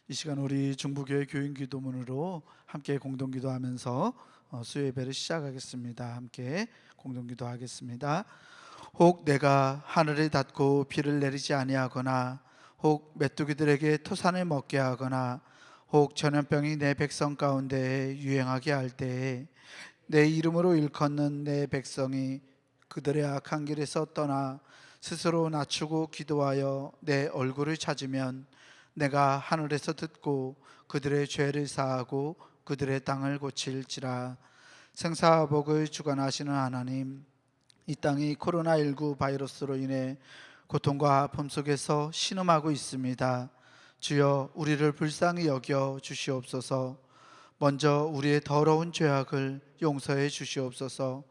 이 시간 우리 중부교회 교인기도문으로 함께 공동기도하면서 수요예배를 시작하겠습니다. 함께 공동기도하겠습니다. 혹 내가 하늘을 닫고 비를 내리지 아니하거나, 혹 메뚜기들에게 토산을 먹게 하거나, 혹 전염병이 내 백성 가운데 유행하게 할 때에 내 이름으로 일컫는 내 백성이 그들의 악한 길에서 떠나 스스로 낮추고 기도하여 내 얼굴을 찾으면 내가 하늘에서 듣고 그들의 죄를 사하고 그들의 땅을 고칠지라. 생사복을 주관하시는 하나님, 이 땅이 코로나19 바이러스로 인해 고통과 아픔 속에서 신음하고 있습니다. 주여, 우리를 불쌍히 여겨 주시옵소서. 먼저 우리의 더러운 죄악을 용서해 주시옵소서.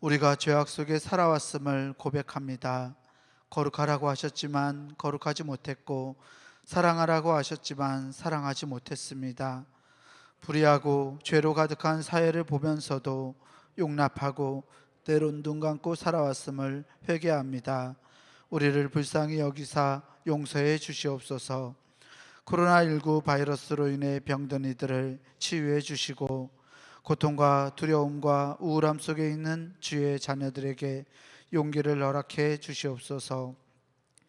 우리가 죄악 속에 살아왔음을 고백합니다. 거룩하라고 하셨지만 거룩하지 못했고, 사랑하라고 하셨지만 사랑하지 못했습니다. 불의하고 죄로 가득한 사회를 보면서도 용납하고 때론 눈 감고 살아왔음을 회개합니다. 우리를 불쌍히 여기사 용서해 주시옵소서. 코로나19 바이러스로 인해 병든 이들을 치유해 주시고, 고통과 두려움과 우울함 속에 있는 주의 자녀들에게 용기를 허락해 주시옵소서.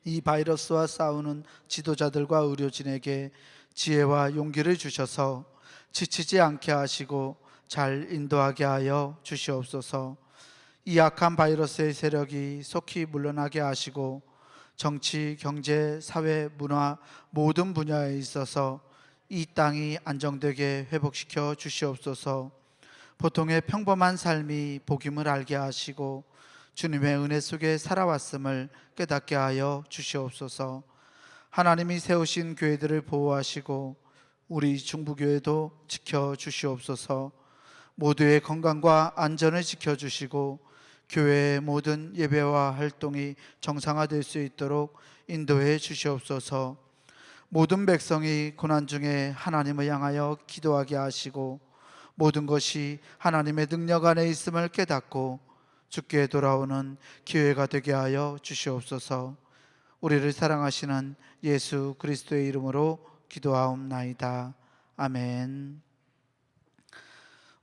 이 바이러스와 싸우는 지도자들과 의료진에게 지혜와 용기를 주셔서 지치지 않게 하시고 잘 인도하게 하여 주시옵소서. 이 악한 바이러스의 세력이 속히 물러나게 하시고, 정치, 경제, 사회, 문화 모든 분야에 있어서 이 땅이 안정되게 회복시켜 주시옵소서. 보통의 평범한 삶이 복임을 알게 하시고 주님의 은혜 속에 살아왔음을 깨닫게 하여 주시옵소서. 하나님이 세우신 교회들을 보호하시고 우리 중부교회도 지켜주시옵소서. 모두의 건강과 안전을 지켜주시고 교회의 모든 예배와 활동이 정상화될 수 있도록 인도해 주시옵소서. 모든 백성이 고난 중에 하나님을 향하여 기도하게 하시고 모든 것이 하나님의 능력 안에 있음을 깨닫고 주께 돌아오는 기회가 되게 하여 주시옵소서. 우리를 사랑하시는 예수 그리스도의 이름으로 기도하옵나이다. 아멘.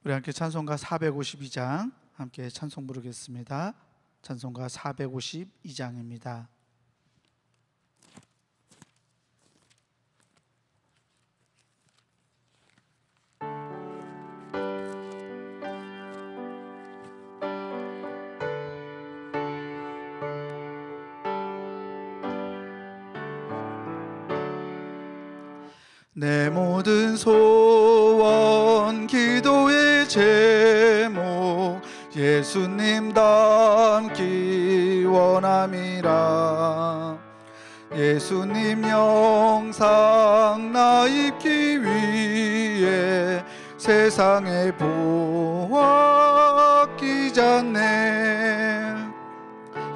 우리 함께 찬송가 452장 함께 찬송 부르겠습니다. 찬송가 452장입니다. 내 모든 소원 기도의 제목 예수님 닮기 원함이라. 예수님 영상 나 입기 위해 세상에 보았기잖네.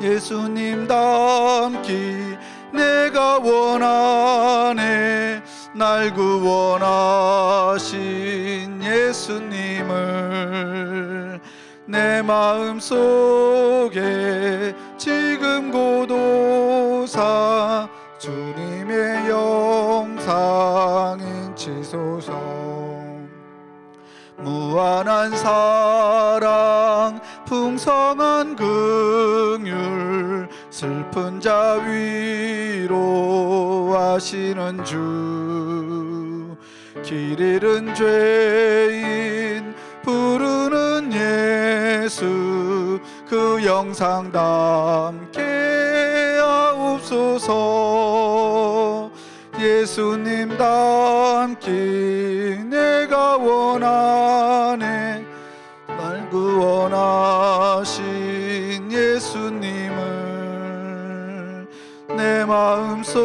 예수님 닮기 내가 원하네. 날 구원하신 예수님을 내 마음속에 지금 고도사 주님의 영상 인치소서. 무한한 사랑 풍성한 긍휼 슬픈 자 위로하시는 주. 길 잃은 죄인 부르는 예수 그 영상 담게 하옵소서. 예수님 닮기 내가 원하네. 날 구원하신 예수님을 내 마음속에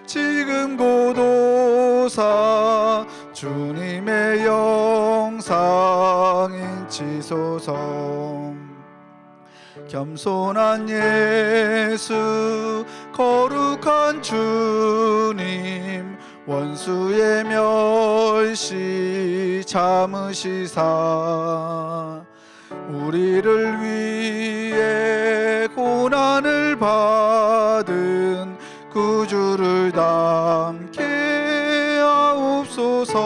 지금 고도사 주님의 영상 인치소서. 겸손한 예수 거룩한 주님 원수의 멸시 참으시사 우리를 위해 고난을 받은 구주를 다 함께 하옵소서.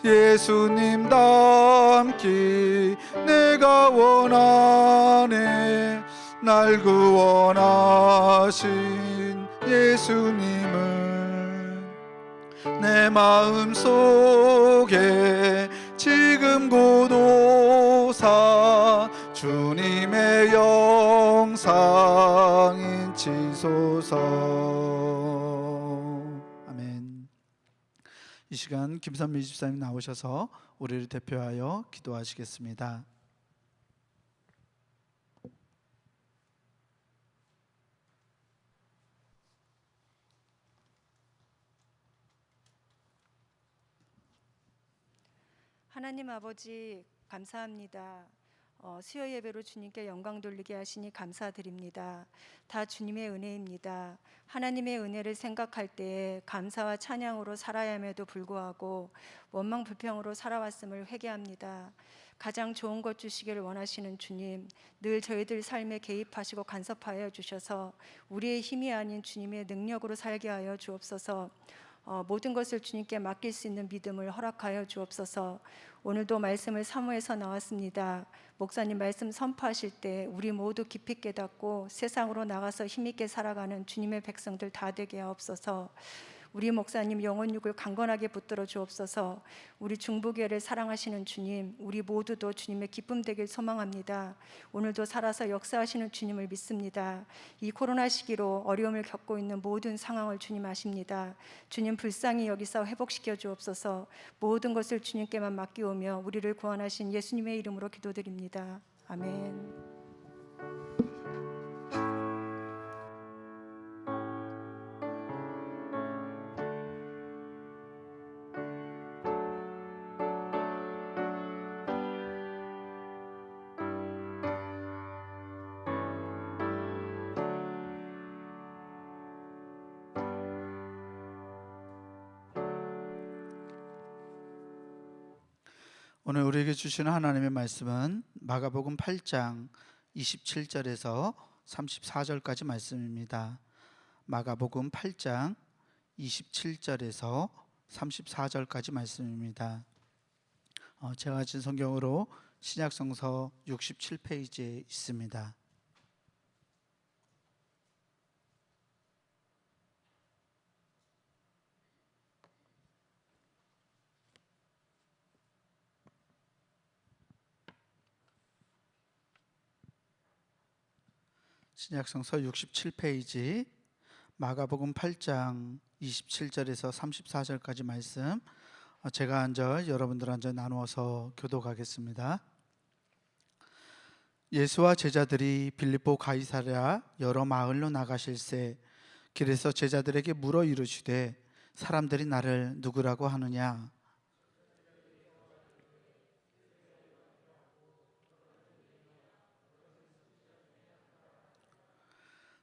예수님 닮기 내가 원하네. 날 구원하신 예수님은 내 마음 속에 지금 곧 오사 주님의 영상인 치소서. 아멘. 이 시간 김선미 집사님 나오셔서 우리를 대표하여 기도하시겠습니다. 하나님 아버지 감사합니다. 수요 예배로 주님께 영광 돌리게 하시니 감사드립니다. 다 주님의 은혜입니다. 하나님의 은혜를 생각할 때에 감사와 찬양으로 살아야 함에도 불구하고 원망 불평으로 살아왔음을 회개합니다. 가장 좋은 것 주시기를 원하시는 주님, 늘 저희들 삶에 개입하시고 간섭하여 주셔서 우리의 힘이 아닌 주님의 능력으로 살게 하여 주옵소서. 모든 것을 주님께 맡길 수 있는 믿음을 허락하여 주옵소서. 오늘도 말씀을 사모해서 나왔습니다. 목사님 말씀 선포하실 때 우리 모두 깊이 깨닫고 세상으로 나가서 힘있게 살아가는 주님의 백성들 다 되게 하옵소서. 우리 목사님 영혼육을 강건하게 붙들어 주옵소서. 우리 중부교회를 사랑하시는 주님, 우리 모두도 주님의 기쁨 되길 소망합니다. 오늘도 살아서 역사하시는 주님을 믿습니다. 이 코로나 시기로 어려움을 겪고 있는 모든 상황을 주님 아십니다. 주님 불쌍히 여기서 회복시켜 주옵소서. 모든 것을 주님께만 맡기오며 우리를 구원하신 예수님의 이름으로 기도드립니다. 아멘. 오늘 우리에게 주시는 하나님의 말씀은 마가복음 8장 27절에서 34절까지 말씀입니다. 마가복음 8장 27절에서 34절까지 말씀입니다. 제가 가진 성경으로 신약성서 67페이지에 있습니다. 신약성서 67페이지 마가복음 8장 27절에서 34절까지 말씀, 제가 한 절 여러분들 한 절 나누어서 교독하겠습니다. 예수와 제자들이 빌립보 가이사랴 여러 마을로 나가실새 길에서 제자들에게 물어 이르시되 사람들이 나를 누구라고 하느냐?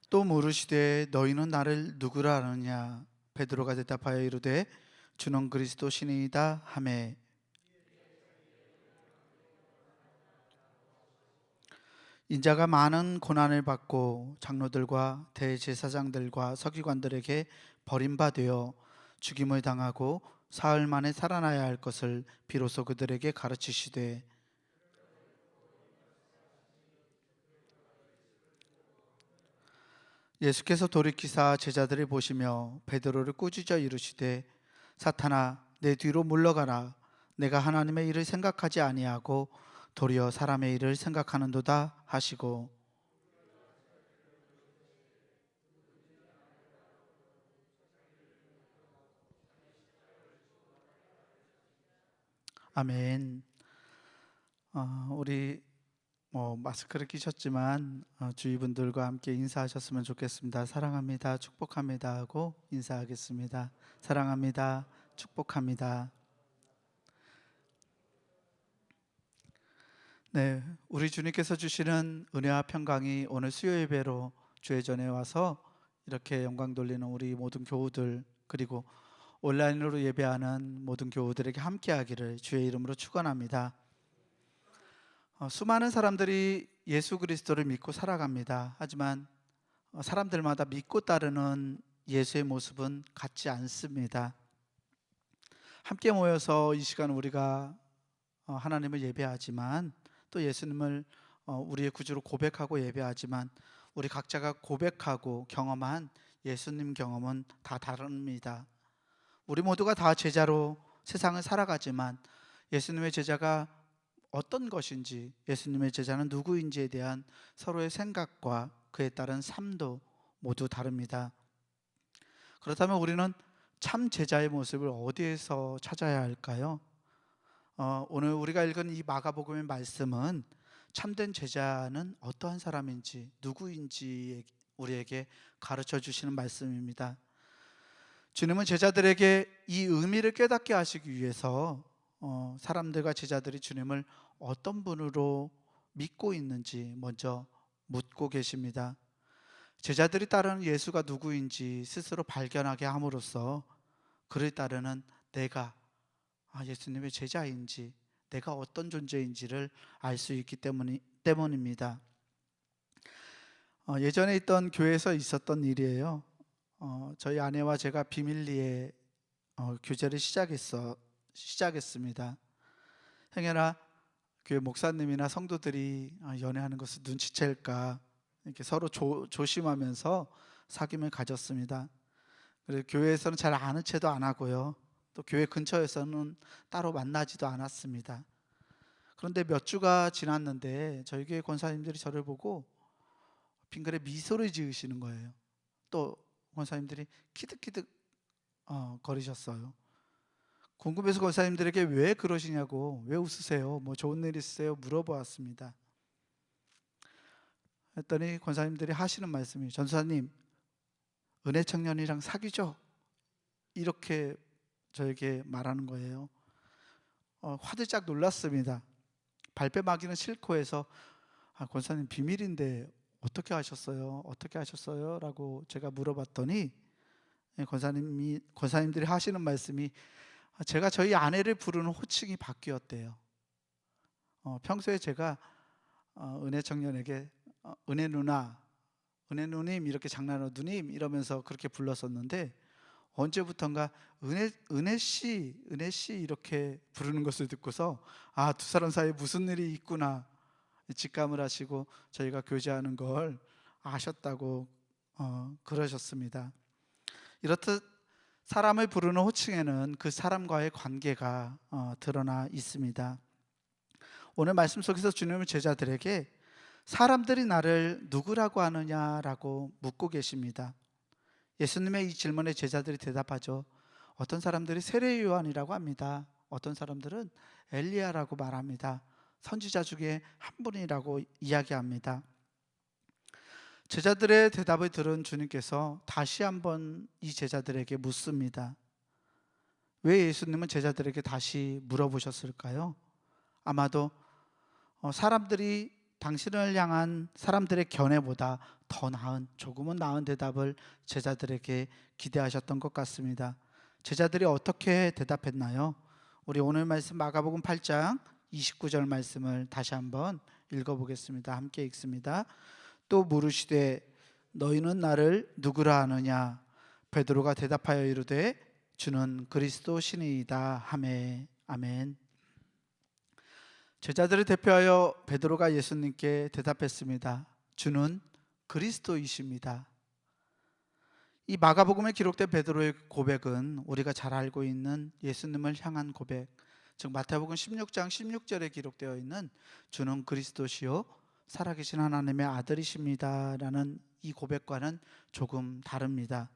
또 물으시되 너희는 나를 누구라 하느냐? 베드로가 대답하여 이르되 주는 그리스도시니이다 하매 인자가 많은 고난을 받고 장로들과 대제사장들과 서기관들에게 버림받아 죽임을 당하고 사흘 만에 살아나야 할 것을 비로소 그들에게 가르치시되 예수께서 돌이키사 제자들을 보시며 베드로를 꾸짖어 이르시되 사탄아 내 뒤로 물러가라. 내가 하나님의 일을 생각하지 아니하고 도리어 사람의 일을 생각하는도다 하시고 아멘. 우리 마스크를 끼셨지만 주위 분들과 함께 인사하셨으면 좋겠습니다. 사랑합니다, 축복합니다 하고 인사하겠습니다. 사랑합니다, 축복합니다. 네, 우리 주님께서 주시는 은혜와 평강이 오늘 수요 예배로 주의 전에 와서 이렇게 영광 돌리는 우리 모든 교우들, 그리고 온라인으로 예배하는 모든 교우들에게 함께하기를 주의 이름으로 축원합니다. 수많은 사람들이 예수 그리스도를 믿고 살아갑니다. 하지만 사람들마다 믿고 따르는 예수의 모습은 같지 않습니다. 함께 모여서 이 시간 우리가 하나님을 예배하지만 또 예수님을 우리의 구주로 고백하고 예배하지만 우리 각자가 고백하고 경험한 예수님 경험은 다 다릅니다. 우리 모두가 다 제자로 세상을 살아가지만 예수님의 제자가 어떤 것인지, 예수님의 제자는 누구인지에 대한 서로의 생각과 그에 따른 삶도 모두 다릅니다. 그렇다면 우리는 참 제자의 모습을 어디에서 찾아야 할까요? 오늘 우리가 읽은 이 마가복음의 말씀은 참된 제자는 어떠한 사람인지, 누구인지 우리에게 가르쳐 주시는 말씀입니다. 주님은 제자들에게 이 의미를 깨닫게 하시기 위해서 사람들과 제자들이 주님을 어떤 분으로 믿고 있는지 먼저 묻고 계십니다. 제자들이 따르는 예수가 누구인지 스스로 발견하게 함으로써 그를 따르는 내가 예수님의 제자인지, 내가 어떤 존재인지를 알 수 있기 때문입니다. 예전에 있던 교회에서 있었던 일이에요. 저희 아내와 제가 비밀리에 교제를 시작했습니다. 행여나 교회 목사님이나 성도들이 연애하는 것을 눈치챌까 이렇게 서로 조심하면서 사귐을 가졌습니다. 그리고 교회에서는 잘 아는 체도 안 하고요. 또 교회 근처에서는 따로 만나지도 않았습니다. 그런데 몇 주가 지났는데 저희 교회 권사님들이 저를 보고 빙그레 미소를 지으시는 거예요. 또 권사님들이 키득키득 거리셨어요. 궁금해서 권사님들에게 왜 그러시냐고, 왜 웃으세요? 뭐 좋은 일 있으세요? 물어보았습니다. 했더니 권사님들이 하시는 말씀이, 전사님 은혜 청년이랑 사귀죠? 이렇게 저에게 말하는 거예요. 화들짝 놀랐습니다. 발뺌하기는 싫고 해서 권사님 비밀인데 어떻게 하셨어요? 어떻게 하셨어요? 라고 제가 물어봤더니 권사님들이 하시는 말씀이 제가 저희 아내를 부르는 호칭이 바뀌었대요. 평소에 제가 은혜 청년에게 은혜 누나, 은혜 누님 이렇게 장난으로 누님 이러면서 그렇게 불렀었는데 언제부턴가 은혜 씨 이렇게 부르는 것을 듣고서 두 사람 사이에 무슨 일이 있구나 직감을 하시고 저희가 교제하는 걸 아셨다고 그러셨습니다. 이렇듯 사람을 부르는 호칭에는 그 사람과의 관계가 드러나 있습니다. 오늘 말씀 속에서 주님은 제자들에게 사람들이 나를 누구라고 하느냐라고 묻고 계십니다. 예수님의 이 질문에 제자들이 대답하죠. 어떤 사람들이 세례 요한이라고 합니다. 어떤 사람들은 엘리야라고 말합니다. 선지자 중에 한 분이라고 이야기합니다. 제자들의 대답을 들은 주님께서 다시 한번 이 제자들에게 묻습니다. 왜 예수님은 제자들에게 다시 물어보셨을까요? 아마도 사람들이 당신을 향한 사람들의 견해보다 더 나은, 조금은 나은 대답을 제자들에게 기대하셨던 것 같습니다. 제자들이 어떻게 대답했나요? 우리 오늘 말씀 마가복음 8장 29절 말씀을 다시 한번 읽어보겠습니다. 함께 읽습니다. 또 물으시되 너희는 나를 누구라 하느냐? 베드로가 대답하여 이르되 주는 그리스도시니이다 하매. 아멘. 제자들을 대표하여 베드로가 예수님께 대답했습니다. 주는 그리스도이십니다. 이 마가복음에 기록된 베드로의 고백은 우리가 잘 알고 있는 예수님을 향한 고백, 즉 마태복음 16장 16절에 기록되어 있는 주는 그리스도시요 살아계신 하나님의 아들이십니다 라는 이 고백과는 조금 다릅니다.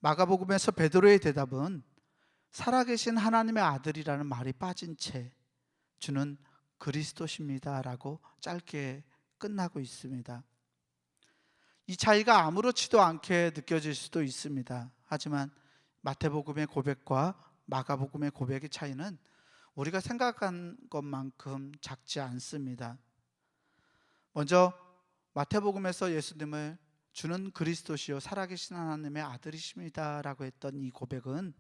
마가복음에서 베드로의 대답은 살아계신 하나님의 아들이라는 말이 빠진 채 주는 그리스도십니다 라고 짧게 끝나고 있습니다. 이 차이가 아무렇지도 않게 느껴질 수도 있습니다. 하지만 마태복음의 고백과 마가복음의 고백의 차이는 우리가 생각한 것만큼 작지 않습니다. 먼저 마태복음에서 예수님을 주는 그리스도시요 살아계신 하나님의 아들이십니다 라고 했던 이 고백은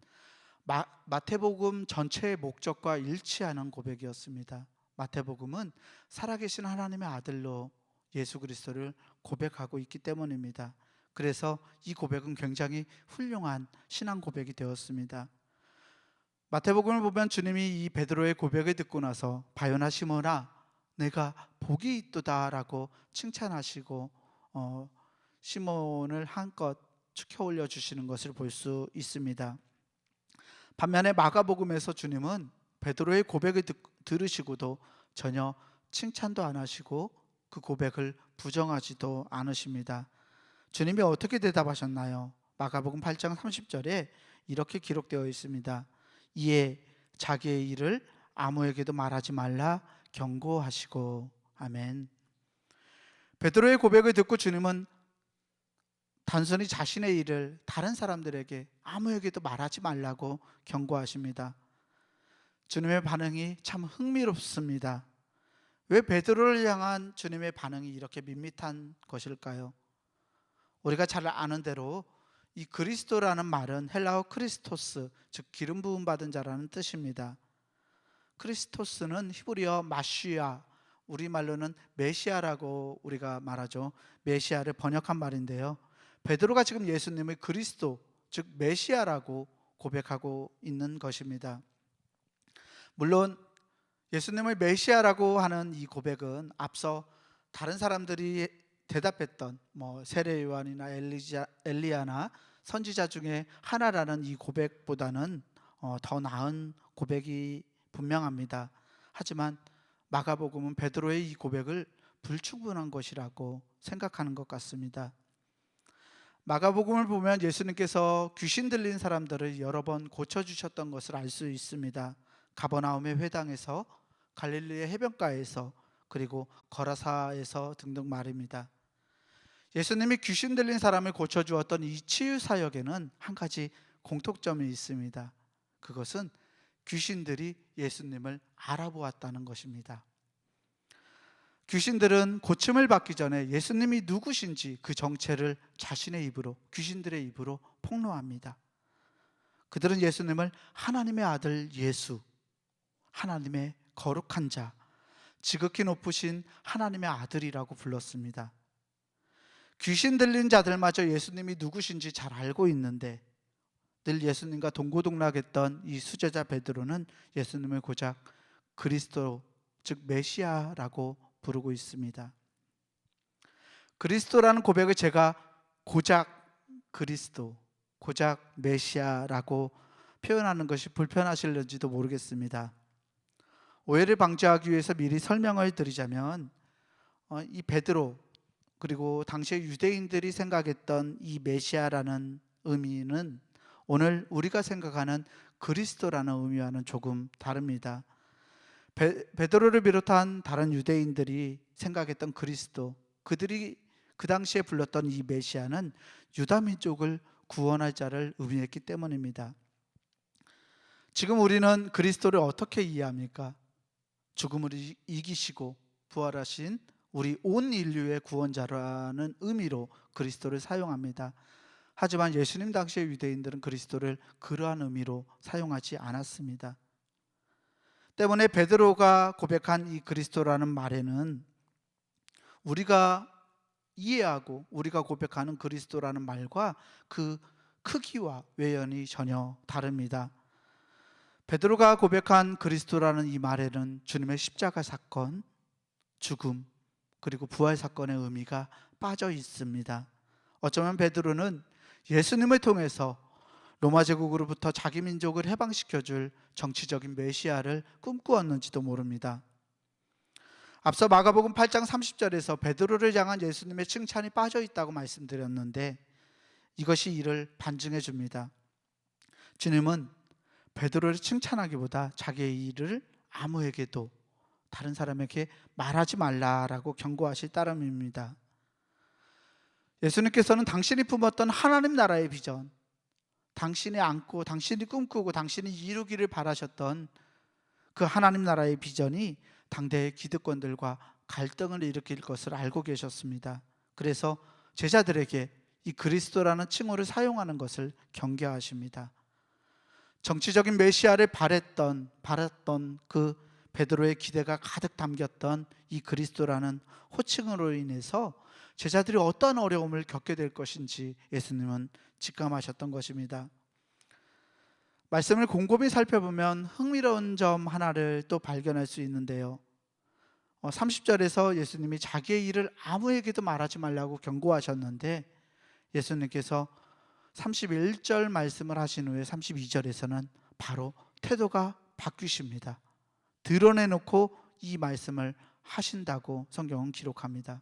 마태복음 전체의 목적과 일치하는 고백이었습니다. 마태복음은 살아계신 하나님의 아들로 예수 그리스도를 고백하고 있기 때문입니다. 그래서 이 고백은 굉장히 훌륭한 신앙 고백이 되었습니다. 마태복음을 보면 주님이 이 베드로의 고백을 듣고 나서 바요나 시몬아 내가 복이 있도다라고 칭찬하시고 시몬을 한껏 축혀 올려 주시는 것을 볼 수 있습니다. 반면에 마가복음에서 주님은 베드로의 고백을 들으시고도 전혀 칭찬도 안 하시고 그 고백을 부정하지도 않으십니다. 주님이 어떻게 대답하셨나요? 마가복음 8장 30절에 이렇게 기록되어 있습니다. 이에 자기의 일을 아무에게도 말하지 말라 경고하시고. 아멘. 베드로의 고백을 듣고 주님은 단순히 자신의 일을 다른 사람들에게 아무에게도 말하지 말라고 경고하십니다. 주님의 반응이 참 흥미롭습니다. 왜 베드로를 향한 주님의 반응이 이렇게 밋밋한 것일까요? 우리가 잘 아는 대로 이 그리스도라는 말은 헬라어 크리스토스, 즉 기름 부음 받은 자라는 뜻입니다. 크리스토스는 히브리어 마시아, 우리말로는 메시아라고 우리가 말하죠. 메시아를 번역한 말인데요. 베드로가 지금 예수님의 그리스도, 즉 메시아라고 고백하고 있는 것입니다. 물론 예수님을 메시아라고 하는 이 고백은 앞서 다른 사람들이 대답했던 세례 요한이나 엘리야나 선지자 중에 하나라는 이 고백보다는 더 나은 고백이 분명합니다. 하지만 마가복음은 베드로의 이 고백을 불충분한 것이라고 생각하는 것 같습니다. 마가복음을 보면 예수님께서 귀신 들린 사람들을 여러 번 고쳐주셨던 것을 알 수 있습니다. 가버나움의 회당에서, 갈릴리의 해변가에서, 그리고 거라사에서 등등 말입니다. 예수님이 귀신 들린 사람을 고쳐주었던 이 치유 사역에는 한 가지 공통점이 있습니다. 그것은 귀신들이 예수님을 알아보았다는 것입니다. 귀신들은 고침을 받기 전에 예수님이 누구신지 그 정체를 자신의 입으로, 귀신들의 입으로 폭로합니다. 그들은 예수님을 하나님의 아들 예수, 하나님의 거룩한 자, 지극히 높으신 하나님의 아들이라고 불렀습니다. 귀신 들린 자들마저 예수님이 누구신지 잘 알고 있는데 늘 예수님과 동고동락했던 이 수제자 베드로는 예수님을 고작 그리스도, 즉 메시아라고 부르고 있습니다. 그리스도라는 고백을 제가 고작 그리스도, 고작 메시아라고 표현하는 것이 불편하실는지도 모르겠습니다. 오해를 방지하기 위해서 미리 설명을 드리자면 이 베드로, 그리고 당시의 유대인들이 생각했던 이 메시아라는 의미는 오늘 우리가 생각하는 그리스도라는 의미와는 조금 다릅니다. 베드로를 비롯한 다른 유대인들이 생각했던 그리스도, 그들이 그 당시에 불렀던 이 메시아는 유다 민족을 구원할 자를 의미했기 때문입니다. 지금 우리는 그리스도를 어떻게 이해합니까? 죽음을 이기시고 부활하신 우리 온 인류의 구원자라는 의미로 그리스도를 사용합니다. 하지만 예수님 당시의 유대인들은 그리스도를 그러한 의미로 사용하지 않았습니다. 때문에 베드로가 고백한 이 그리스도라는 말에는 우리가 이해하고 우리가 고백하는 그리스도라는 말과 그 크기와 외연이 전혀 다릅니다. 베드로가 고백한 그리스도라는 이 말에는 주님의 십자가 사건, 죽음, 그리고 부활 사건의 의미가 빠져 있습니다. 어쩌면 베드로는 예수님을 통해서 로마 제국으로부터 자기 민족을 해방시켜줄 정치적인 메시아를 꿈꾸었는지도 모릅니다. 앞서 마가복음 8장 30절에서 베드로를 향한 예수님의 칭찬이 빠져 있다고 말씀드렸는데 이것이 이를 반증해 줍니다. 주님은 베드로를 칭찬하기보다 자기의 일을 아무에게도, 다른 사람에게 말하지 말라라고 경고하실 따름입니다. 예수님께서는 당신이 품었던 하나님 나라의 비전, 당신이 안고, 당신이 꿈꾸고, 당신이 이루기를 바라셨던 그 하나님 나라의 비전이 당대의 기득권들과 갈등을 일으킬 것을 알고 계셨습니다. 그래서 제자들에게 이 그리스도라는 칭호를 사용하는 것을 경계하십니다. 정치적인 메시아를 바랐던 그 베드로의 기대가 가득 담겼던 이 그리스도라는 호칭으로 인해서 제자들이 어떠한 어려움을 겪게 될 것인지 예수님은 직감하셨던 것입니다. 말씀을 곰곰이 살펴보면 흥미로운 점 하나를 또 발견할 수 있는데요. 30절에서 예수님이 자기의 일을 아무에게도 말하지 말라고 경고하셨는데, 예수님께서 31절 말씀을 하신 후에 32절에서는 바로 태도가 바뀌십니다. 드러내놓고 이 말씀을 하신다고 성경은 기록합니다.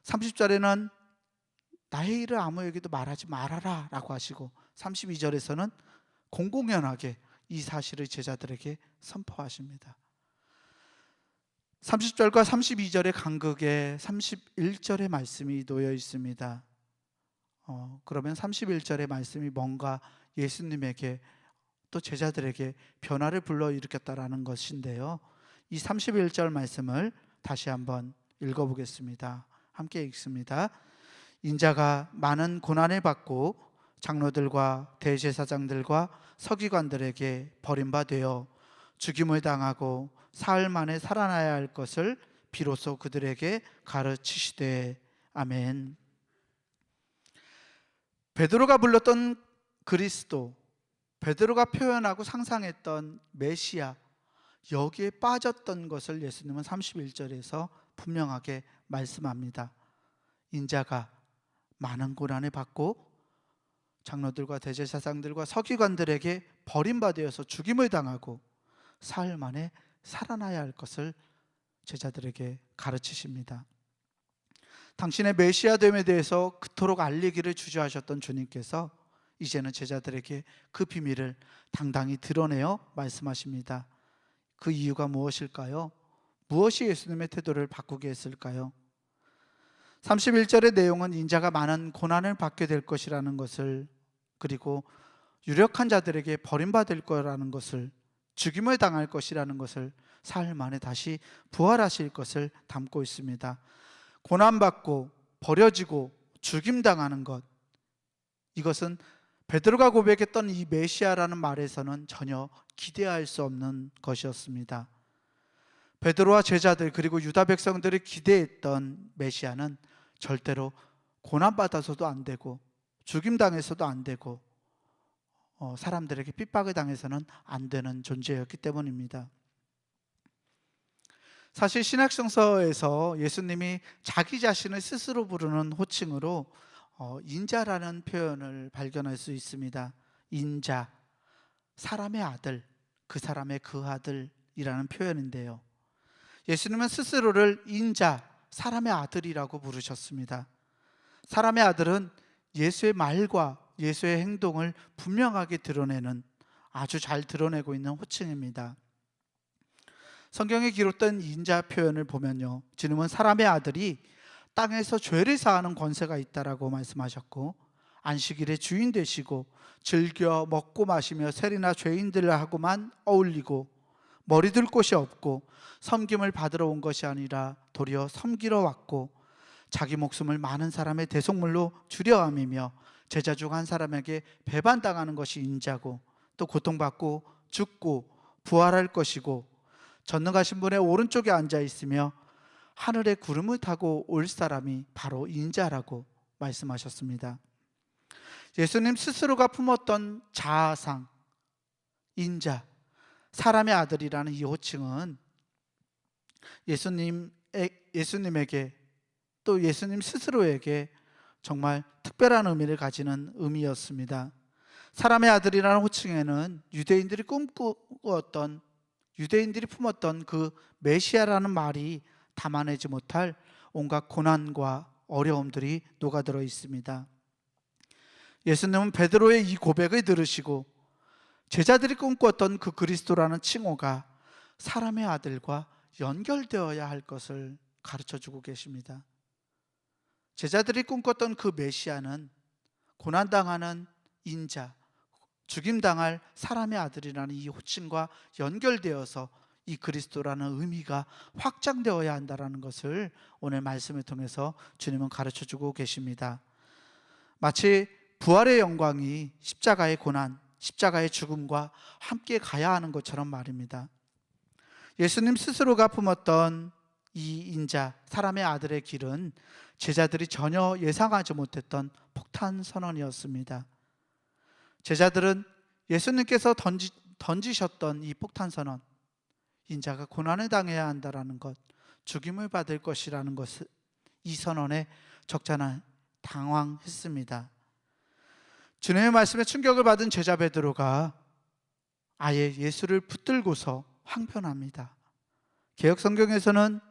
30절에는 나의 일을 아무에게도 말하지 말아라 라고 하시고, 32절에서는 공공연하게 이 사실을 제자들에게 선포하십니다. 30절과 32절의 간극에 31절의 말씀이 놓여 있습니다. 그러면 31절의 말씀이 뭔가 예수님에게 또 제자들에게 변화를 불러일으켰다라는 것인데요. 이 31절 말씀을 다시 한번 읽어보겠습니다. 함께 읽습니다. 인자가 많은 고난을 받고 장로들과 대제사장들과 서기관들에게 버림받아 죽임을 당하고 사흘 만에 살아나야 할 것을 비로소 그들에게 가르치시되. 아멘. 베드로가 불렀던 그리스도, 베드로가 표현하고 상상했던 메시아, 여기에 빠졌던 것을 예수님은 31절에서 분명하게 말씀합니다. 인자가 많은 고난을 받고 장로들과 대제사장들과 서기관들에게 버림받아서 죽임을 당하고 사흘 만에 살아나야 할 것을 제자들에게 가르치십니다. 당신의 메시아됨에 대해서 그토록 알리기를 주저하셨던 주님께서 이제는 제자들에게 그 비밀을 당당히 드러내어 말씀하십니다. 그 이유가 무엇일까요? 무엇이 예수님의 태도를 바꾸게 했을까요? 31절의 내용은 인자가 많은 고난을 받게 될 것이라는 것을, 그리고 유력한 자들에게 버림받을 거라는 것을, 죽임을 당할 것이라는 것을, 사흘 만에 다시 부활하실 것을 담고 있습니다. 고난받고 버려지고 죽임당하는 것, 이것은 베드로가 고백했던 이 메시아라는 말에서는 전혀 기대할 수 없는 것이었습니다. 베드로와 제자들 그리고 유다 백성들이 기대했던 메시아는 절대로 고난받아서도 안 되고 죽임당해서도 안 되고 사람들에게 핍박을 당해서는 안 되는 존재였기 때문입니다. 사실 신약성서에서 예수님이 자기 자신을 스스로 부르는 호칭으로 인자라는 표현을 발견할 수 있습니다. 인자, 사람의 아들, 그 사람의 그 아들이라는 표현인데요. 예수님은 스스로를 인자, 사람의 아들이라고 부르셨습니다. 사람의 아들은 예수의 말과 예수의 행동을 분명하게 드러내는, 아주 잘 드러내고 있는 호칭입니다. 성경에 기록된 인자 표현을 보면요, 주님은 사람의 아들이 땅에서 죄를 사하는 권세가 있다라고 말씀하셨고, 안식일의 주인 되시고 즐겨 먹고 마시며 세리나 죄인들하고만 어울리고 머리둘 곳이 없고 섬김을 받으러 온 것이 아니라 도리어 섬기러 왔고 자기 목숨을 많은 사람의 대속물로 주려 함이며 제자 중 한 사람에게 배반당하는 것이 인자고, 또 고통받고 죽고 부활할 것이고 전능하신 분의 오른쪽에 앉아 있으며 하늘의 구름을 타고 올 사람이 바로 인자라고 말씀하셨습니다. 예수님 스스로가 품었던 자아상, 인자, 사람의 아들이라는 이 호칭은 예수님에게 또 예수님 스스로에게 정말 특별한 의미를 가지는 의미였습니다. 사람의 아들이라는 호칭에는 유대인들이 품었던 그 메시아라는 말이 담아내지 못할 온갖 고난과 어려움들이 녹아들어 있습니다. 예수님은 베드로의 이 고백을 들으시고 제자들이 꿈꿨던 그 그리스도라는 칭호가 사람의 아들과 연결되어야 할 것을 가르쳐주고 계십니다. 제자들이 꿈꿨던 그 메시아는 고난당하는 인자, 죽임당할 사람의 아들이라는 이 호칭과 연결되어서 이 그리스도라는 의미가 확장되어야 한다는 것을 오늘 말씀을 통해서 주님은 가르쳐주고 계십니다. 마치 부활의 영광이 십자가의 고난, 십자가의 죽음과 함께 가야 하는 것처럼 말입니다. 예수님 스스로가 품었던 이 인자 사람의 아들의 길은 제자들이 전혀 예상하지 못했던 폭탄 선언이었습니다. 제자들은 예수님께서 던지셨던 이 폭탄 선언, 인자가 고난을 당해야 한다라는 것, 죽임을 받을 것이라는 것을, 이 선언에 적잖아 당황했습니다. 주님의 말씀에 충격을 받은 제자 베드로가 아예 예수를 붙들고서 항변합니다. 개역 성경에서는,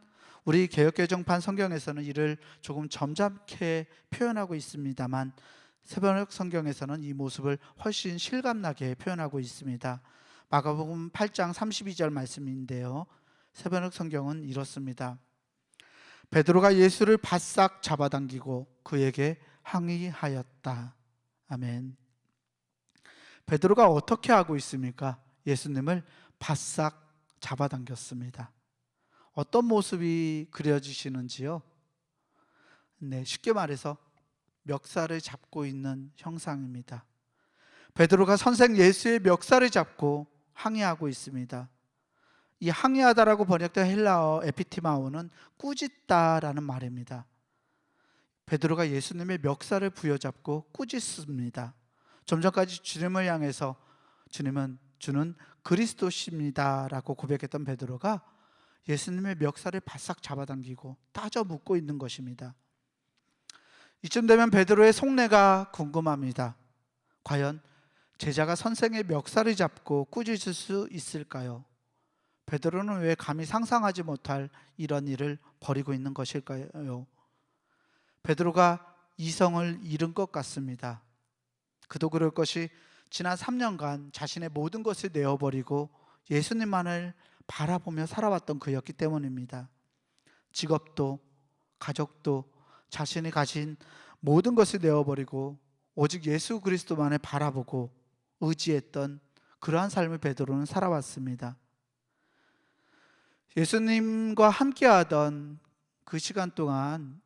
우리 개역 개정판 성경에서는 이를 조금 점잖게 표현하고 있습니다만 새번역 성경에서는 이 모습을 훨씬 실감나게 표현하고 있습니다. 마가복음 8장 32절 말씀인데요, 새번역 성경은 이렇습니다. 베드로가 예수를 바싹 잡아당기고 그에게 항의하였다. 아멘. 베드로가 어떻게 하고 있습니까? 예수님을 바싹 잡아당겼습니다. 어떤 모습이 그려지시는지요? 네, 쉽게 말해서 멱살을 잡고 있는 형상입니다. 베드로가 선생 예수의 멱살을 잡고 항의하고 있습니다. 이 항의하다라고 번역된 헬라어 에피티마오는 꾸짖다라는 말입니다. 베드로가 예수님의 멱살을 부여잡고 꾸짖습니다. 좀 전까지 주님을 향해서 주님은 주는 그리스도십니다 라고 고백했던 베드로가 예수님의 멱살을 바싹 잡아당기고 따져 묻고 있는 것입니다. 이쯤 되면 베드로의 속내가 궁금합니다. 과연 제자가 선생의 멱살을 잡고 꾸짖을 수 있을까요? 베드로는 왜 감히 상상하지 못할 이런 일을 벌이고 있는 것일까요? 베드로가 이성을 잃은 것 같습니다. 그도 그럴 것이 지난 3년간 자신의 모든 것을 내어버리고 예수님만을 바라보며 살아왔던 그였기 때문입니다. 직업도 가족도 자신이 가진 모든 것을 내어버리고 오직 예수 그리스도만을 바라보고 의지했던 그러한 삶을 베드로는 살아왔습니다. 예수님과 함께하던 그 시간 동안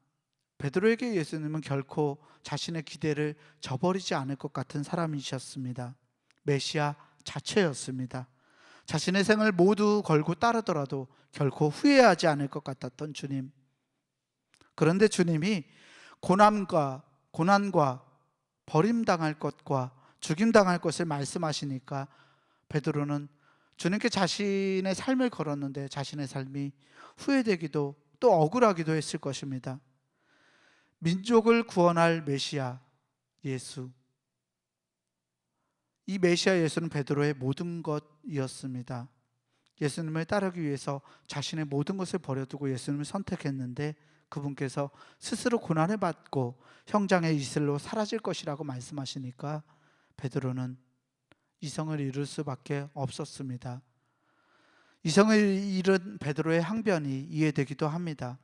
베드로에게 예수님은 결코 자신의 기대를 저버리지 않을 것 같은 사람이셨습니다. 메시아 자체였습니다. 자신의 생을 모두 걸고 따르더라도 결코 후회하지 않을 것 같았던 주님. 그런데 주님이 고난과 버림당할 것과 죽임당할 것을 말씀하시니까 베드로는 주님께 자신의 삶을 걸었는데 자신의 삶이 후회되기도 또 억울하기도 했을 것입니다. 민족을 구원할 메시아 예수, 이 메시아 예수는 베드로의 모든 것이었습니다. 예수님을 따르기 위해서 자신의 모든 것을 버려두고 예수님을 선택했는데 그분께서 스스로 고난을 받고 형장의 이슬로 사라질 것이라고 말씀하시니까 베드로는 이성을 잃을 수밖에 없었습니다. 이성을 잃은 베드로의 항변이 이해되기도 합니다.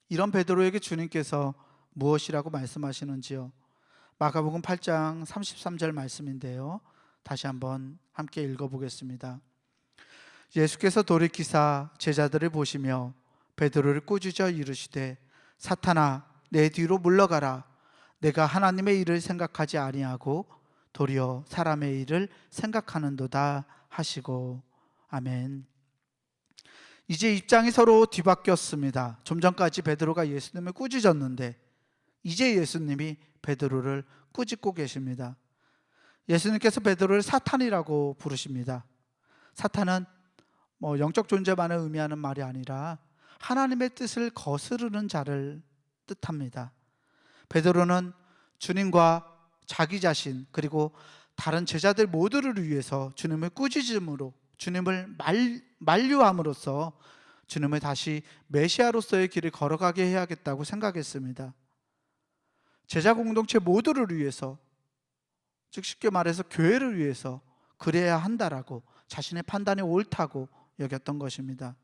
이런 베드로에게 주님께서 무엇이라고 말씀하시는지요? 마가복음 8장 33절 말씀인데요, 다시 한번 함께 읽어보겠습니다. 예수께서 돌이키사 제자들을 보시며 베드로를 꾸짖어 이르시되 사탄아 내 뒤로 물러가라. 내가 하나님의 일을 생각하지 아니하고 도리어 사람의 일을 생각하는도다 하시고. 아멘. 이제 입장이 서로 뒤바뀌었습니다. 좀 전까지 베드로가 예수님을 꾸짖었는데 이제 예수님이 베드로를 꾸짖고 계십니다. 예수님께서 베드로를 사탄이라고 부르십니다. 사탄은 영적 존재만을 의미하는 말이 아니라 하나님의 뜻을 거스르는 자를 뜻합니다. 베드로는 주님과 자기 자신 그리고 다른 제자들 모두를 위해서 주님을 꾸짖음으로, 주님을 만류함으로써 주님을 다시 메시아로서의 길을 걸어가게 해야겠다고 생각했습니다. 제자 공동체 모두를 위해서, 즉 쉽게 말해서 교회를 위해서 그래야 한다라고 자신의 판단이 옳다고 여겼던 것입니다.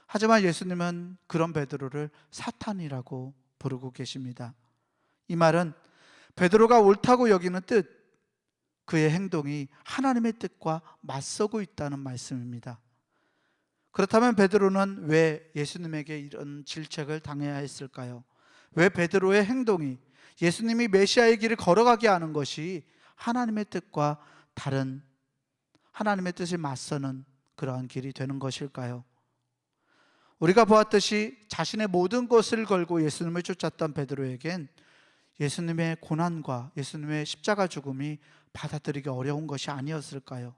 하지만 예수님은 그런 베드로를 사탄이라고 부르고 계십니다. 이 말은 베드로가 옳다고 여기는 뜻, 그의 행동이 하나님의 뜻과 맞서고 있다는 말씀입니다. 그렇다면 베드로는 왜 예수님에게 이런 질책을 당해야 했을까요? 왜 베드로의 행동이 예수님이 메시아의 길을 걸어가게 하는 것이 하나님의 뜻과 다른 하나님의 뜻을 맞서는 그러한 길이 되는 것일까요? 우리가 보았듯이 자신의 모든 것을 걸고 예수님을 쫓았던 베드로에겐 예수님의 고난과 예수님의 십자가 죽음이 받아들이기 어려운 것이 아니었을까요?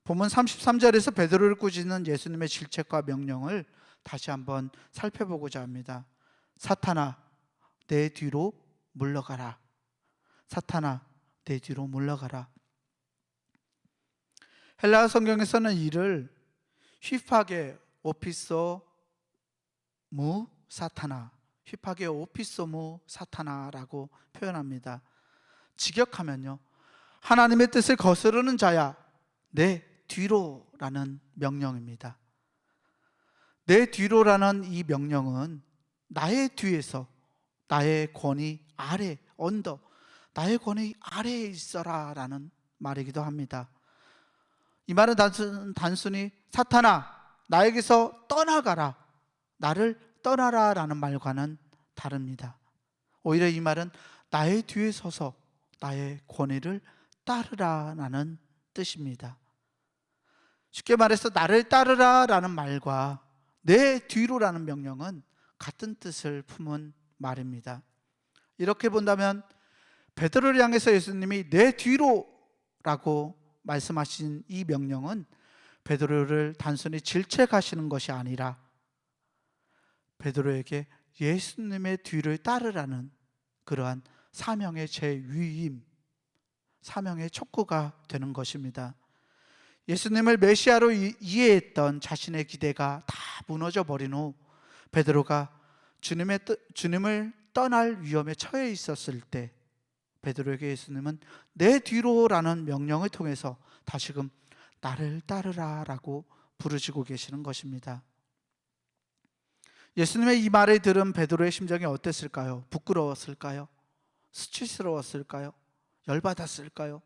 본문 33절에서 베드로를 꾸짖는 예수님의 질책과 명령을 다시 한번 살펴보고자 합니다. 사탄아, 내 뒤로 물러가라. 사탄아, 내 뒤로 물러가라. 헬라어 성경에서는 이를 휘파게 오피소 무 사타나, 휘파게 오피소 무 사타나라고 표현합니다. 직역하면요, 하나님의 뜻을 거스르는 자야, 내 뒤로라는 명령입니다. 내 뒤로라는 이 명령은 나의 뒤에서, 나의 권위 아래, 언더, 나의 권위 아래에 있어라 라는 말이기도 합니다. 이 말은 단순히 사탄아, 나에게서 떠나가라, 나를 떠나라 라는 말과는 다릅니다. 오히려 이 말은 나의 뒤에 서서 나의 권위를 따르라 라는 뜻입니다. 쉽게 말해서 나를 따르라 라는 말과 내 뒤로라는 명령은 같은 뜻을 품은 말입니다. 이렇게 본다면 베드로를 향해서 예수님이 내 뒤로라고 말씀하신 이 명령은 베드로를 단순히 질책하시는 것이 아니라 베드로에게 예수님의 뒤를 따르라는 그러한 사명의 제위임, 사명의 촉구가 되는 것입니다. 예수님을 메시아로 이해했던 자신의 기대가 다 무너져 버린 후 베드로가 주님을 떠날 위험에 처해 있었을 때 베드로에게 예수님은 내 뒤로라는 명령을 통해서 다시금 나를 따르라 라고 부르시고 계시는 것입니다. 예수님의 이 말을 들은 베드로의 심정이 어땠을까요? 부끄러웠을까요? 수치스러웠을까요? 열받았을까요?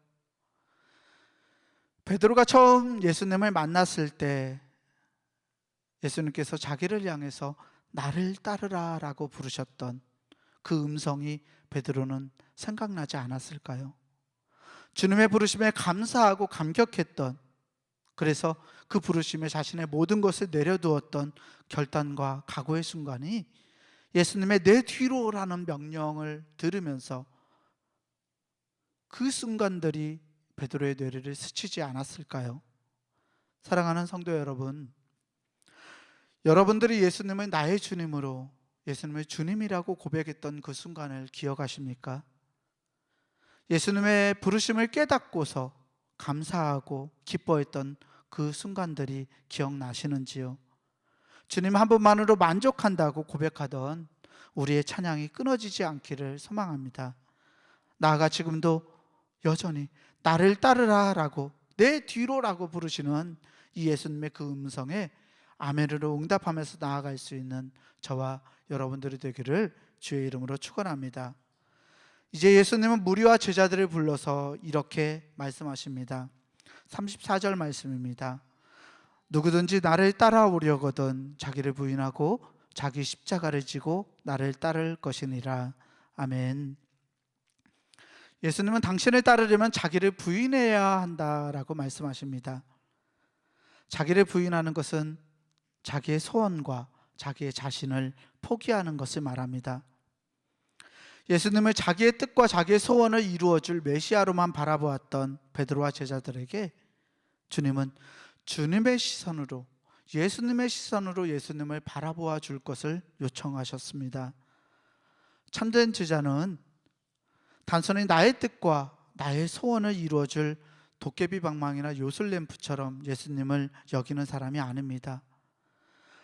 베드로가 처음 예수님을 만났을 때 예수님께서 자기를 향해서 나를 따르라 라고 부르셨던 그 음성이 베드로는 생각나지 않았을까요? 주님의 부르심에 감사하고 감격했던, 그래서 그 부르심에 자신의 모든 것을 내려두었던 결단과 각오의 순간이 예수님의 내 뒤로라는 명령을 들으면서 그 순간들이 베드로의 뇌리를 스치지 않았을까요? 사랑하는 성도 여러분, 여러분들이 예수님을 나의 주님으로, 예수님을 주님이라고 고백했던 그 순간을 기억하십니까? 예수님의 부르심을 깨닫고서 감사하고 기뻐했던 그 순간들이 기억나시는지요? 주님 한 분만으로 만족한다고 고백하던 우리의 찬양이 끊어지지 않기를 소망합니다. 나아가 지금도 여전히 나를 따르라 라고, 내 뒤로라고 부르시는 이 예수님의 그 음성에 아멘으로 응답하면서 나아갈 수 있는 저와 여러분들이 되기를 주의 이름으로 축원합니다. 이제 예수님은 무리와 제자들을 불러서 이렇게 말씀하십니다. 34절 말씀입니다. 누구든지 나를 따라오려거든 자기를 부인하고 자기 십자가를 지고 나를 따를 것이니라. 아멘. 예수님은 당신을 따르려면 자기를 부인해야 한다라고 말씀하십니다. 자기를 부인하는 것은 자기의 소원과 자기의 자신을 포기하는 것을 말합니다. 예수님을 자기의 뜻과 자기의 소원을 이루어줄 메시아로만 바라보았던 베드로와 제자들에게 주님은 주님의 시선으로, 예수님의 시선으로 예수님을 바라보아 줄 것을 요청하셨습니다. 참된 제자는 단순히 나의 뜻과 나의 소원을 이루어줄 도깨비 방망이나 요술램프처럼 예수님을 여기는 사람이 아닙니다.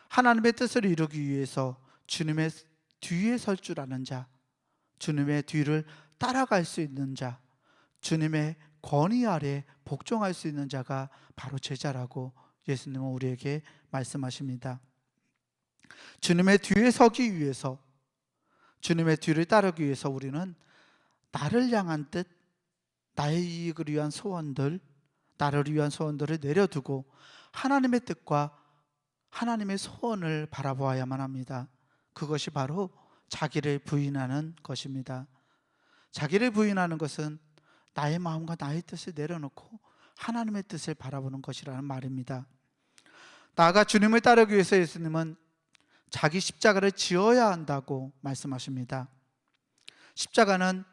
하나님의 뜻을 이루기 위해서 주님의 뒤에 설 줄 아는 자, 주님의 뒤를 따라갈 수 있는 자, 주님의 권위 아래 복종할 수 있는 자가 바로 제자라고 예수님은 우리에게 말씀하십니다. 주님의 뒤에 서기 위해서, 주님의 뒤를 따르기 위해서 우리는 나를 향한 뜻, 나의 이익을 위한 소원들, 나를 위한 소원들을 내려두고 하나님의 뜻과 하나님의 소원을 바라보아야만 합니다. 그것이 바로 자기를 부인하는 것입니다. 자기를 부인하는 것은 나의 마음과 나의 뜻을 내려놓고 하나님의 뜻을 바라보는 것이라는 말입니다. 나아가 주님을 따르기 위해서 예수님은 자기 십자가를 지어야 한다고 말씀하십니다. 십자가는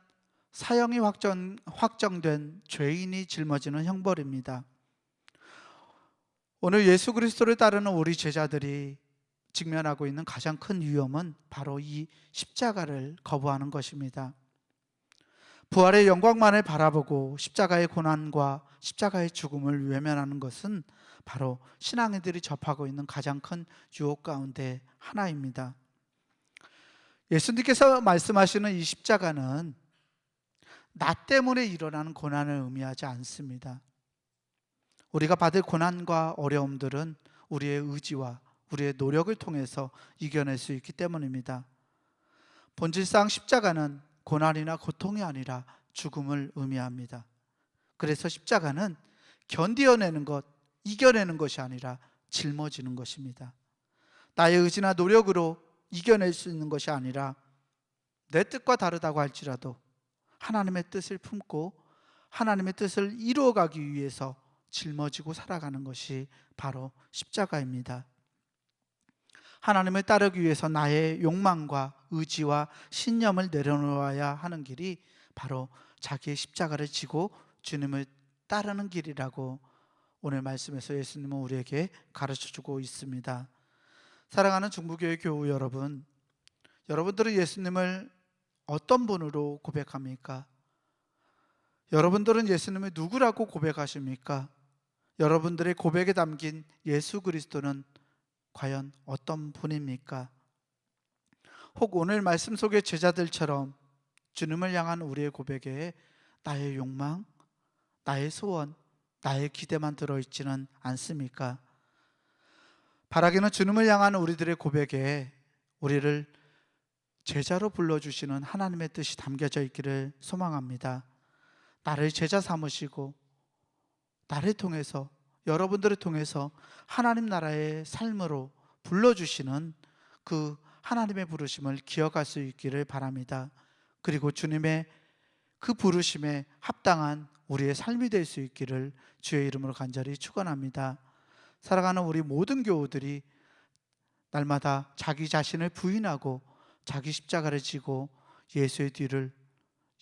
사형이 확정된 죄인이 짊어지는 형벌입니다. 오늘 예수 그리스도를 따르는 우리 제자들이 직면하고 있는 가장 큰 위험은 바로 이 십자가를 거부하는 것입니다. 부활의 영광만을 바라보고 십자가의 고난과 십자가의 죽음을 외면하는 것은 바로 신앙인들이 접하고 있는 가장 큰 유혹 가운데 하나입니다. 예수님께서 말씀하시는 이 십자가는 나 때문에 일어나는 고난을 의미하지 않습니다. 우리가 받을 고난과 어려움들은 우리의 의지와 우리의 노력을 통해서 이겨낼 수 있기 때문입니다. 본질상 십자가는 고난이나 고통이 아니라 죽음을 의미합니다. 그래서 십자가는 견디어내는 것, 이겨내는 것이 아니라 짊어지는 것입니다. 나의 의지나 노력으로 이겨낼 수 있는 것이 아니라 내 뜻과 다르다고 할지라도 하나님의 뜻을 품고 하나님의 뜻을 이루어가기 위해서 짊어지고 살아가는 것이 바로 십자가입니다. 하나님을 따르기 위해서 나의 욕망과 의지와 신념을 내려놓아야 하는 길이 바로 자기의 십자가를 지고 주님을 따르는 길이라고 오늘 말씀에서 예수님은 우리에게 가르쳐주고 있습니다. 사랑하는 중부교회 교우 여러분, 여러분들은 예수님을 어떤 분으로 고백합니까? 여러분들은 예수님을 누구라고 고백하십니까? 여러분들의 고백에 담긴 예수 그리스도는 과연 어떤 분입니까? 혹 오늘 말씀 속의 제자들처럼 주님을 향한 우리의 고백에 나의 욕망, 나의 소원, 나의 기대만 들어있지는 않습니까? 바라기는 주님을 향한 우리들의 고백에 우리를 제자로 불러주시는 하나님의 뜻이 담겨져 있기를 소망합니다. 나를 제자 삼으시고 나를 통해서, 여러분들을 통해서 하나님 나라의 삶으로 불러주시는 그 하나님의 부르심을 기억할 수 있기를 바랍니다. 그리고 주님의 그 부르심에 합당한 우리의 삶이 될 수 있기를 주의 이름으로 간절히 축원합니다. 살아가는 우리 모든 교우들이 날마다 자기 자신을 부인하고 자기 십자가를 지고 예수의 뒤를,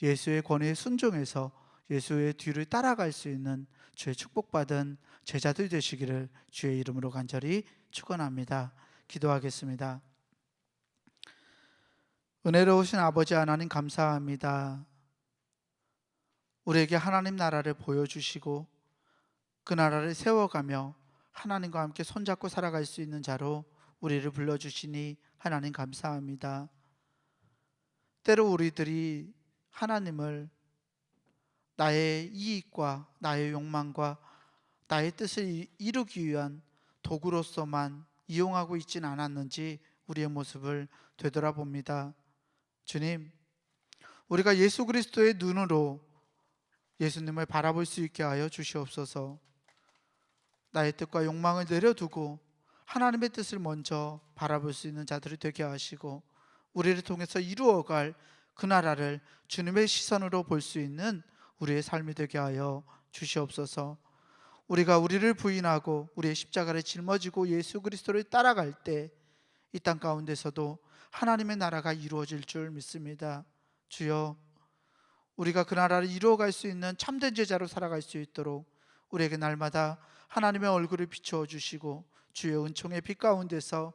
예수의 권위에 순종해서 예수의 뒤를 따라갈 수 있는 주의 축복받은 제자들 되시기를 주의 이름으로 간절히 축원합니다. 기도하겠습니다. 은혜로우신 아버지 하나님 감사합니다. 우리에게 하나님 나라를 보여주시고 그 나라를 세워가며 하나님과 함께 손잡고 살아갈 수 있는 자로 우리를 불러주시니 하나님 감사합니다. 때로 우리들이 하나님을 나의 이익과 나의 욕망과 나의 뜻을 이루기 위한 도구로서만 이용하고 있지는 않았는지 우리의 모습을 되돌아봅니다. 주님, 우리가 예수 그리스도의 눈으로 예수님을 바라볼 수 있게 하여 주시옵소서. 나의 뜻과 욕망을 내려두고 하나님의 뜻을 먼저 바라볼 수 있는 자들이 되게 하시고 우리를 통해서 이루어갈 그 나라를 주님의 시선으로 볼 수 있는 우리의 삶이 되게 하여 주시옵소서. 우리가 우리를 부인하고 우리의 십자가를 짊어지고 예수 그리스도를 따라갈 때 이 땅 가운데서도 하나님의 나라가 이루어질 줄 믿습니다. 주여, 우리가 그 나라를 이루어갈 수 있는 참된 제자로 살아갈 수 있도록 우리에게 날마다 하나님의 얼굴을 비추어 주시고 주의 은총의 빛 가운데서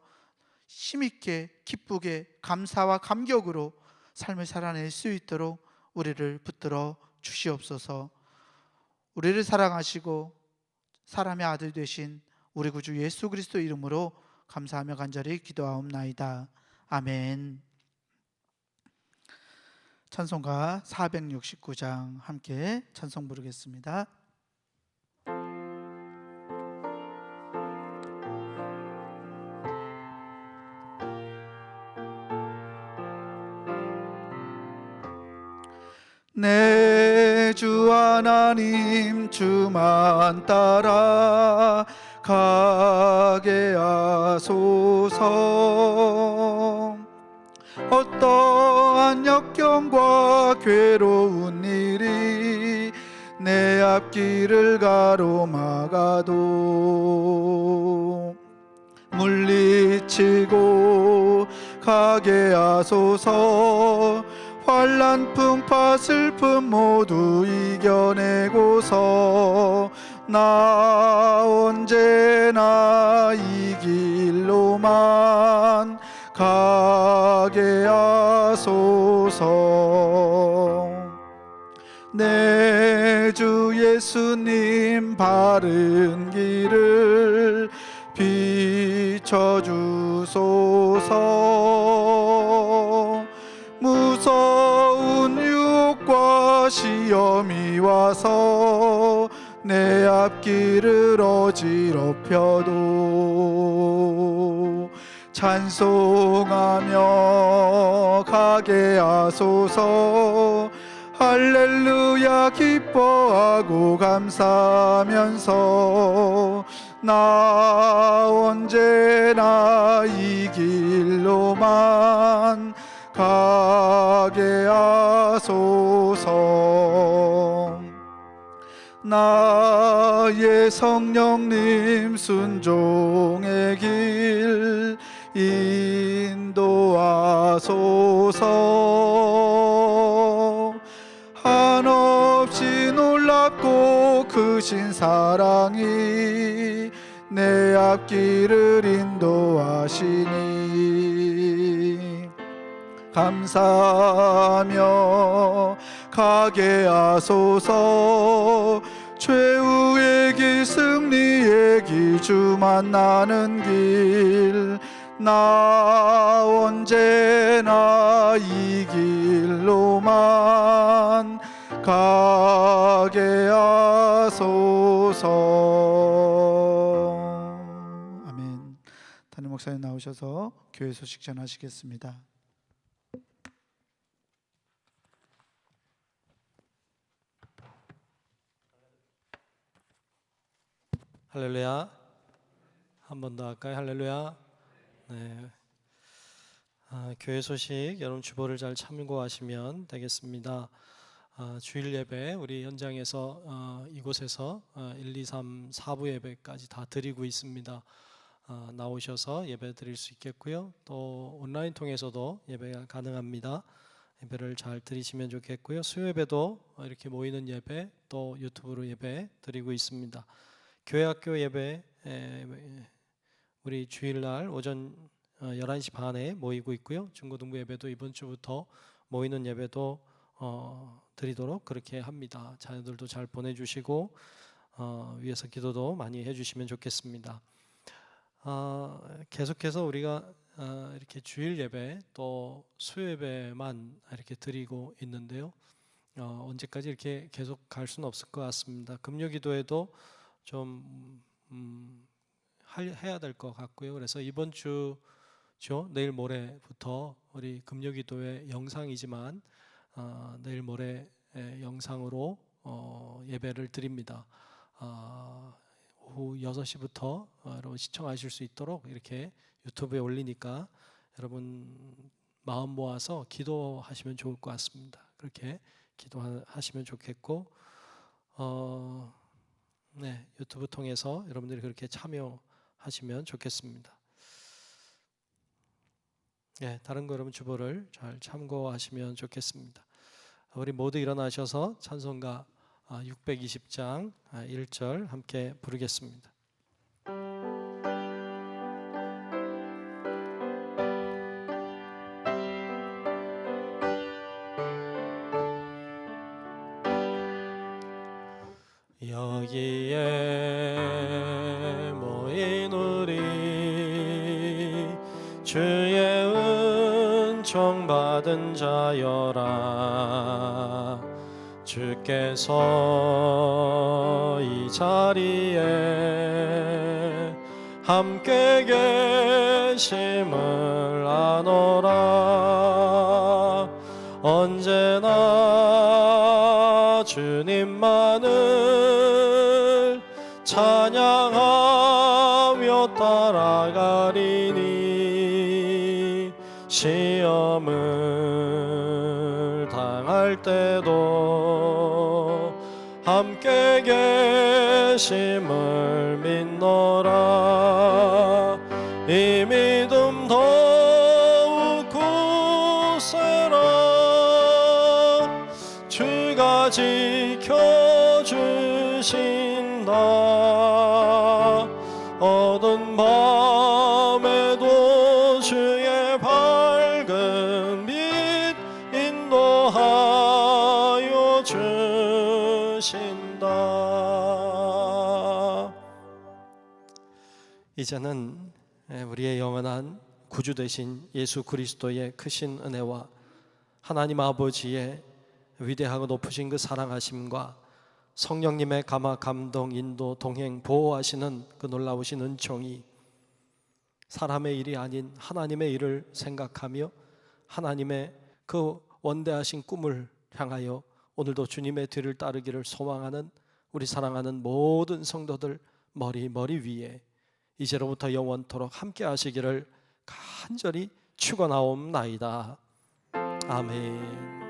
힘있게 기쁘게 감사와 감격으로 삶을 살아낼 수 있도록 우리를 붙들어 주시옵소서. 우리를 사랑하시고 사람의 아들 되신 우리 구주 예수 그리스도 이름으로 감사하며 간절히 기도하옵나이다. 아멘. 찬송가 469장 함께 찬송 부르겠습니다. 내 주 하나님 주만 따라 가게 하소서. 어떠한 역경과 괴로운 일이 내 앞길을 가로막아도 이치고 가게 하소서. 환난 풍파 슬픔 모두 이겨내고서 나 언제나 이 길로만 가게 하소서. 내 주 예수님 바른 길을 비춰주소서. 무서운 유혹과 시험이 와서 내 앞길을 어지럽혀도 찬송하며 가게 하소서. 할렐루야 기뻐하고 감사하면서 나 언제나 이 길로만 가게 하소서. 나의 성령님 순종의 길 인도하소서. 한없이 놀랍고 크신 사랑이 내 앞길을 인도하시니 감사하며 가게 하소서. 최후의 길 승리의 길 주 만나는 길 나 언제나 이 길로만 가게 하소서. 아멘. 담임 목사님 나오셔서 교회 소식 전하시겠습니다. 할렐루야. 한 번 더 할까요? 할렐루야. 네. 교회 소식 여러분 주보를 잘 참고하시면 되겠습니다. 주일 예배 우리 현장에서 이곳에서 1, 2, 3, 4부 예배까지 다 드리고 있습니다. 나오셔서 예배 드릴 수 있겠고요. 또 온라인 통해서도 예배가 가능합니다. 예배를 잘 드리시면 좋겠고요. 수요 예배도 이렇게 모이는 예배 또 유튜브로 예배 드리고 있습니다. 교회 학교 예배 우리 주일날 오전 11시 반에 모이고 있고요. 중고등부 예배도 이번 주부터 모이는 예배도 드리도록 그렇게 합니다. 자녀들도 잘 보내주시고 위에서 기도도 많이 해주시면 좋겠습니다. 계속해서 우리가 이렇게 주일 예배 또 수요 예배만 이렇게 드리고 있는데요. 언제까지 이렇게 계속 갈 수는 없을 것 같습니다. 금요 기도회도 좀 해야 될 것 같고요. 그래서 이번 주죠, 내일 모레부터 우리 금요 기도회 영상이지만 내일 모레 영상으로 예배를 드립니다. 오후 6시부터 여러분 시청하실 수 있도록 이렇게 유튜브에 올리니까 여러분 마음 모아서 기도하시면 좋을 것 같습니다. 그렇게 기도하시면 좋겠고 네, 유튜브 통해서 여러분들이 그렇게 참여하시면 좋겠습니다. 네, 다른 거 여러분 주보를 잘 참고하시면 좋겠습니다. 우리 모두 일어나셔서 찬송가 620장 1절 함께 부르겠습니다. 여기에 모인 우리 주의 은총 받은 자여라. 주께서 이 자리에 함께 계심을 아노라. 언제나 주님만을 찬양하며 따라가리니 시험을 당할 때도 함께 계심을 믿노라. 이 믿음 주신다. 어두운 밤에도 주의 밝은 빛 인도하여 주신다. 이제는 우리의 영원한 구주 되신 예수 그리스도의 크신 은혜와 하나님 아버지의 위대하고 높으신 그 사랑하심과 성령님의 감화, 감동, 인도, 동행, 보호하시는 그 놀라우신 은총이 사람의 일이 아닌 하나님의 일을 생각하며 하나님의 그 원대하신 꿈을 향하여 오늘도 주님의 뒤를 따르기를 소망하는 우리 사랑하는 모든 성도들 머리 위에 이제로부터 영원토록 함께 하시기를 간절히 축원하옵나이다. 아멘.